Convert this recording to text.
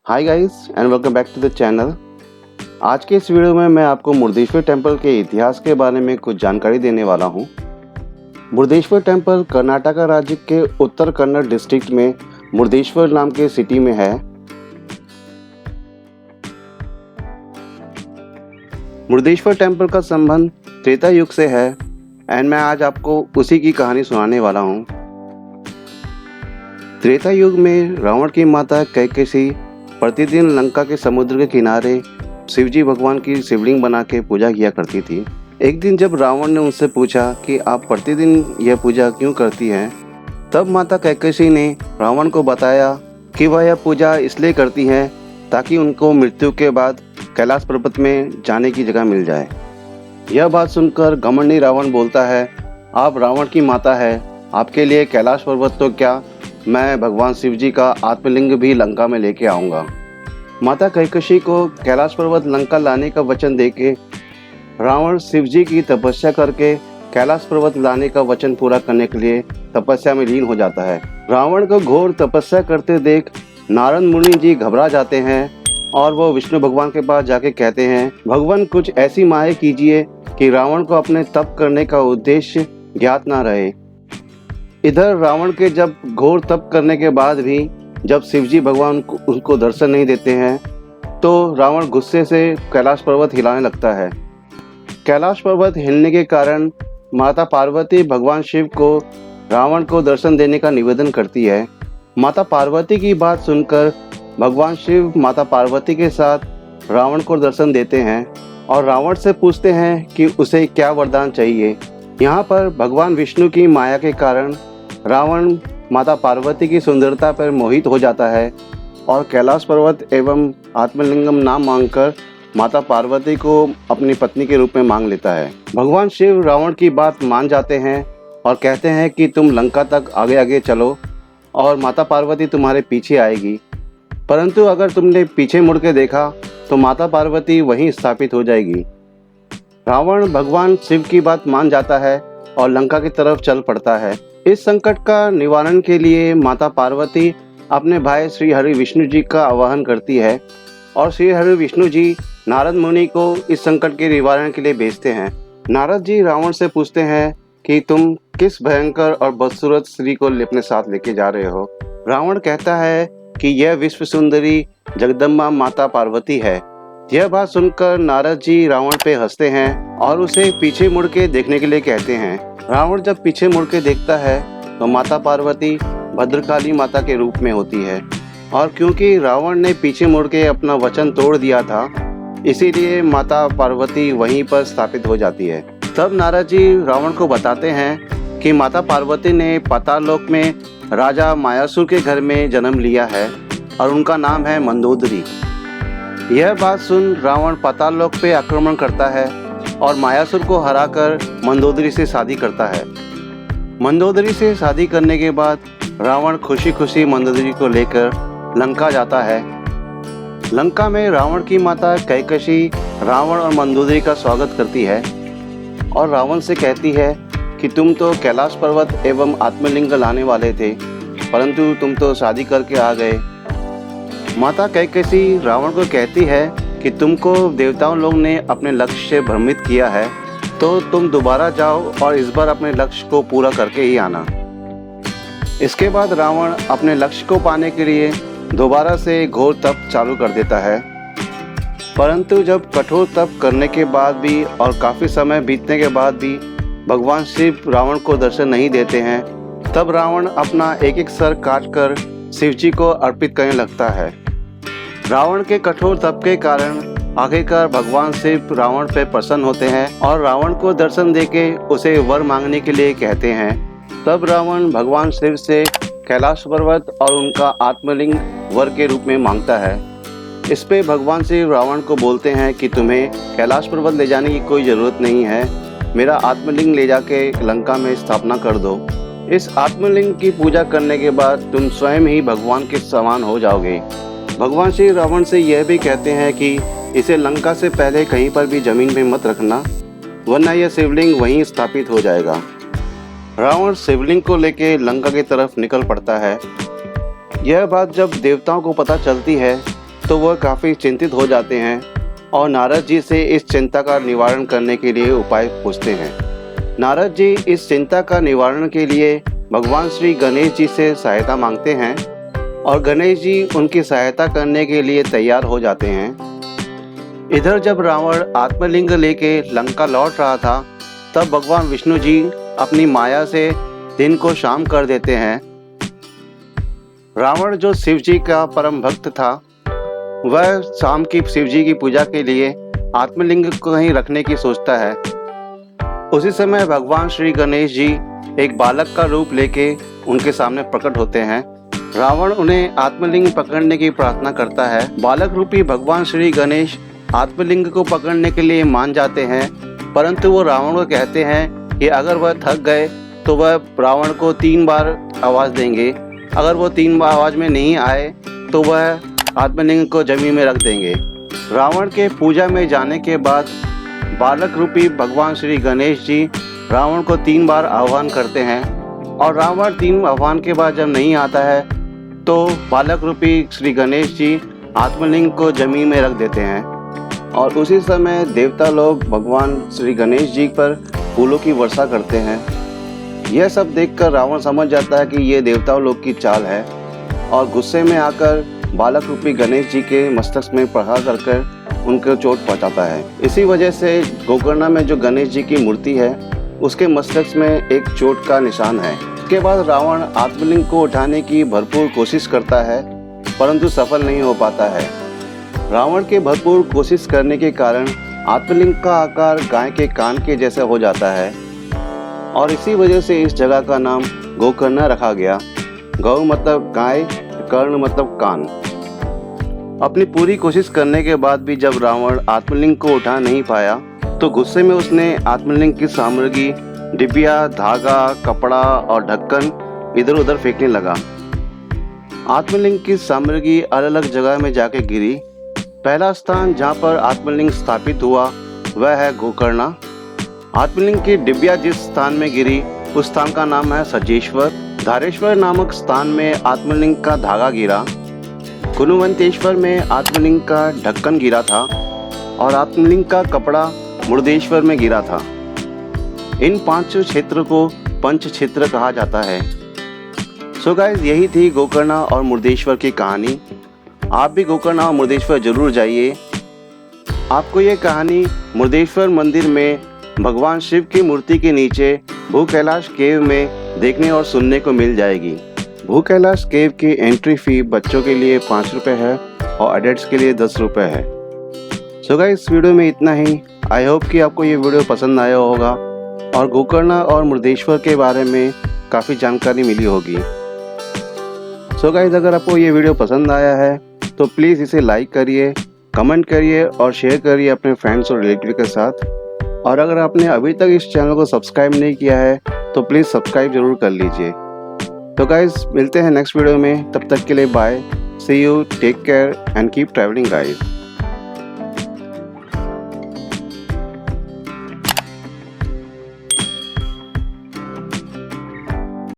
Hi guys and welcome back to the channel. आज के इस वीडियो में मैं आपको मुरुदेश्वर टेम्पल के इतिहास के बारे में कुछ जानकारी देने वाला हूं। मुरुदेश्वर टेम्पल कर्नाटक राज्य के उत्तर कन्नड़ डिस्ट्रिक्ट में मुरुदेश्वर नाम के सिटी में है। मुरुदेश्वर टेम्पल का संबंध त्रेता युग से है एंड मैं आज आपको उसी की कहानी सुनाने वाला हूं। त्रेता युग में रावण की माता कैकसी प्रतिदिन लंका के समुद्र के किनारे शिवजी भगवान की शिवलिंग बना के पूजा किया करती थी। एक दिन जब रावण ने उनसे पूछा कि आप प्रतिदिन यह पूजा क्यों करती हैं, तब माता कैकसी ने रावण को बताया कि वह यह पूजा इसलिए करती हैं ताकि उनको मृत्यु के बाद कैलाश पर्वत में जाने की जगह मिल जाए। यह बात सुनकर घमंडी रावण बोलता है, आप रावण की माता है, आपके लिए कैलाश पर्वत तो क्या, मैं भगवान शिव जी का आत्मलिंग भी लंका में लेके आऊँगा। माता कैकसी को कैलाश पर्वत लंका लाने का वचन देके रावण शिव जी की तपस्या करके कैलाश पर्वत लाने का वचन पूरा करने के लिए तपस्या में लीन हो जाता है। रावण को घोर तपस्या करते देख नारद मुनि जी घबरा जाते हैं और वो विष्णु भगवान के पास जाके कहते हैं, भगवान कुछ ऐसी माया कीजिए कि रावण को अपने तप करने का उद्देश्य ज्ञात ना रहे। इधर रावण के जब घोर तप करने के बाद भी जब शिवजी भगवान उनको दर्शन नहीं देते हैं तो रावण गुस्से से कैलाश पर्वत हिलाने लगता है। कैलाश पर्वत हिलने के कारण माता पार्वती भगवान शिव को रावण को दर्शन देने का निवेदन करती है। माता पार्वती की बात सुनकर भगवान शिव माता पार्वती के साथ रावण को दर्शन देते हैं और रावण से पूछते हैं कि उसे क्या वरदान चाहिए। यहाँ पर भगवान विष्णु की माया के कारण रावण माता पार्वती की सुंदरता पर मोहित हो जाता है और कैलाश पर्वत एवं आत्मलिंगम नाम मांगकर माता पार्वती को अपनी पत्नी के रूप में मांग लेता है। भगवान शिव रावण की बात मान जाते हैं और कहते हैं कि तुम लंका तक आगे आगे चलो और माता पार्वती तुम्हारे पीछे आएगी, परंतु अगर तुमने पीछे मुड़ के देखा तो माता पार्वती वहीं स्थापित हो जाएगी। रावण भगवान शिव की बात मान जाता है और लंका की तरफ चल पड़ता है। इस संकट का निवारण के लिए माता पार्वती अपने भाई श्री हरि विष्णु जी का आवाहन करती है और श्री हरि विष्णु जी नारद मुनि को इस संकट के निवारण के लिए भेजते हैं। नारद जी रावण से पूछते हैं कि तुम किस भयंकर और बदसूरत स्त्री को अपने साथ लेके जा रहे हो। रावण कहता है कि यह विश्व सुंदरी जगदम्बा माता पार्वती है। यह बात सुनकर नारद जी रावण पे हंसते हैं और उसे पीछे मुड़ के देखने के लिए कहते हैं। रावण जब पीछे मुड़ के देखता है तो माता पार्वती भद्रकाली माता के रूप में होती है और क्योंकि रावण ने पीछे मुड़ के अपना वचन तोड़ दिया था, इसीलिए माता पार्वती वहीं पर स्थापित हो जाती है। तब नारद जी रावण को बताते हैं कि माता पार्वती ने पाताल लोक में राजा मायासुर के घर में जन्म लिया है और उनका नाम है मंदोदरी। यह बात सुन रावण पाताल लोक पे आक्रमण करता है और मायासुर को हराकर मंदोदरी से शादी करता है। मंदोदरी से शादी करने के बाद रावण खुशी खुशी मंदोदरी को लेकर लंका जाता है। लंका में रावण की माता कैकसी रावण और मंदोदरी का स्वागत करती है और रावण से कहती है कि तुम तो कैलाश पर्वत एवं आत्मलिंग लाने वाले थे, परंतु तुम तो शादी करके आ गए। माता कैकसी रावण को कहती है कि तुमको देवताओं लोग ने अपने लक्ष्य से भ्रमित किया है, तो तुम दोबारा जाओ और इस बार अपने लक्ष्य को पूरा करके ही आना। इसके बाद रावण अपने लक्ष्य को पाने के लिए दोबारा से घोर तप चालू कर देता है, परंतु जब कठोर तप करने के बाद भी और काफ़ी समय बीतने के बाद भी भगवान शिव रावण को दर्शन नहीं देते हैं, तब रावण अपना एक एक सर काट कर शिव जी को अर्पित करने लगता है। रावण के कठोर तप के कारण आखिरकार भगवान शिव रावण पर प्रसन्न होते हैं और रावण को दर्शन देके उसे वर मांगने के लिए कहते हैं। तब रावण भगवान शिव से कैलाश पर्वत और उनका आत्मलिंग वर के रूप में मांगता है। इस पे भगवान शिव रावण को बोलते हैं कि तुम्हें कैलाश पर्वत ले जाने की कोई ज़रूरत नहीं है, मेरा आत्मलिंग ले जाके लंका में स्थापना कर दो। इस आत्मलिंग की पूजा करने के बाद तुम स्वयं ही भगवान के समान हो जाओगे। भगवान श्री रावण से यह भी कहते हैं कि इसे लंका से पहले कहीं पर भी जमीन में मत रखना, वरना यह शिवलिंग वहीं स्थापित हो जाएगा। रावण शिवलिंग को लेके लंका की तरफ निकल पड़ता है। यह बात जब देवताओं को पता चलती है तो वह काफ़ी चिंतित हो जाते हैं और नारद जी से इस चिंता का निवारण करने के लिए उपाय पूछते हैं। नारद जी इस चिंता का निवारण के लिए भगवान श्री गणेश जी से सहायता मांगते हैं और गणेश जी उनकी सहायता करने के लिए तैयार हो जाते हैं। इधर जब रावण आत्मलिंग लेके लंका लौट रहा था, तब भगवान विष्णु जी अपनी माया से दिन को शाम कर देते हैं। रावण जो शिव जी का परम भक्त था, वह शाम की शिव जी की पूजा के लिए आत्मलिंग को कहीं रखने की सोचता है। उसी समय भगवान श्री गणेश जी एक बालक का रूप लेके उनके सामने प्रकट होते हैं। रावण उन्हें आत्मलिंग पकड़ने की प्रार्थना करता है। बालक रूपी भगवान श्री गणेश आत्मलिंग को पकड़ने के लिए मान जाते हैं, परंतु वो रावण को कहते हैं कि अगर वह थक गए तो वह रावण को 3 बार आवाज़ देंगे। अगर वो 3 बार आवाज़ में नहीं आए तो वह आत्मलिंग को जमीन में रख देंगे। रावण के पूजा में जाने के बाद बालक रूपी भगवान श्री गणेश जी रावण को 3 बार आह्वान करते हैं और रावण 3 आह्वान के बाद जब नहीं आता है तो बालक रूपी श्री गणेश जी आत्मलिंग को जमीन में रख देते हैं। और उसी समय देवता लोग भगवान श्री गणेश जी पर फूलों की वर्षा करते हैं। यह सब देखकर रावण समझ जाता है कि ये देवताओं लोग की चाल है और गुस्से में आकर बालक रूपी गणेश जी के मस्तक में प्रहार कर उनको चोट पहुंचाता है। इसी वजह से गोकर्ण में जो गणेश जी की मूर्ति है, उसके मस्तक में एक चोट का निशान है। इसके बाद रावण आत्मलिंग को उठाने की भरपूर कोशिश करता है, परंतु सफल नहीं हो पाता है। रावण के भरपूर कोशिश करने के कारण आत्मलिंग का आकार गाय के कान के जैसा हो जाता है और इसी वजह से इस जगह का नाम गोकर्ण रखा गया। गौ मतलब गाय, कर्ण मतलब कान। अपनी पूरी कोशिश करने के बाद भी जब रावण आत्मलिंग को उठा नहीं पाया तो गुस्से में उसने आत्मलिंग की सामग्री, डिबिया, धागा, कपड़ा और ढक्कन इधर उधर फेंकने लगा। आत्मलिंग की सामग्री अलग अलग जगह में जाके गिरी। पहला स्थान जहाँ पर आत्मलिंग स्थापित हुआ वह है गोकर्ण। आत्मलिंग की डिबिया जिस स्थान में गिरी उस स्थान का नाम है सजेश्वर। धारेश्वर नामक स्थान में आत्मलिंग का धागा गिरा। गुणवंतेश्वर में आत्मलिंग का ढक्कन गिरा था और आत्मलिंग का कपड़ा मुर्देश्वर में गिरा था। इन 5 क्षेत्र को पंच क्षेत्र कहा जाता है। सो गाइस, यही थी गोकर्ण और मुर्देश्वर की कहानी। आप भी गोकर्ण और मुर्देश्वर जरूर जाइए। आपको ये कहानी मुर्देश्वर मंदिर में भगवान शिव की मूर्ति के नीचे भू कैलाश केव में देखने और सुनने को मिल जाएगी। भू कैलाश केव की एंट्री फी बच्चों के लिए 5 रुपये है और एडल्ट्स के लिए 10 रुपये है। सो गाइस, इस वीडियो में इतना ही। आई होप कि आपको ये वीडियो पसंद आया होगा और गोकर्ण और मुर्देश्वर के बारे में काफ़ी जानकारी मिली होगी। सो गाइस, अगर आपको ये वीडियो पसंद आया है तो प्लीज़ इसे लाइक करिए, कमेंट करिए और शेयर करिए अपने फ्रेंड्स और रिलेटिव के साथ। और अगर आपने अभी तक इस चैनल को सब्सक्राइब नहीं किया है तो प्लीज़ सब्सक्राइब जरूर कर लीजिए। तो गाइस, मिलते हैं नेक्स्ट वीडियो में। तब तक के लिए bye, see you, take care and keep travelling guys.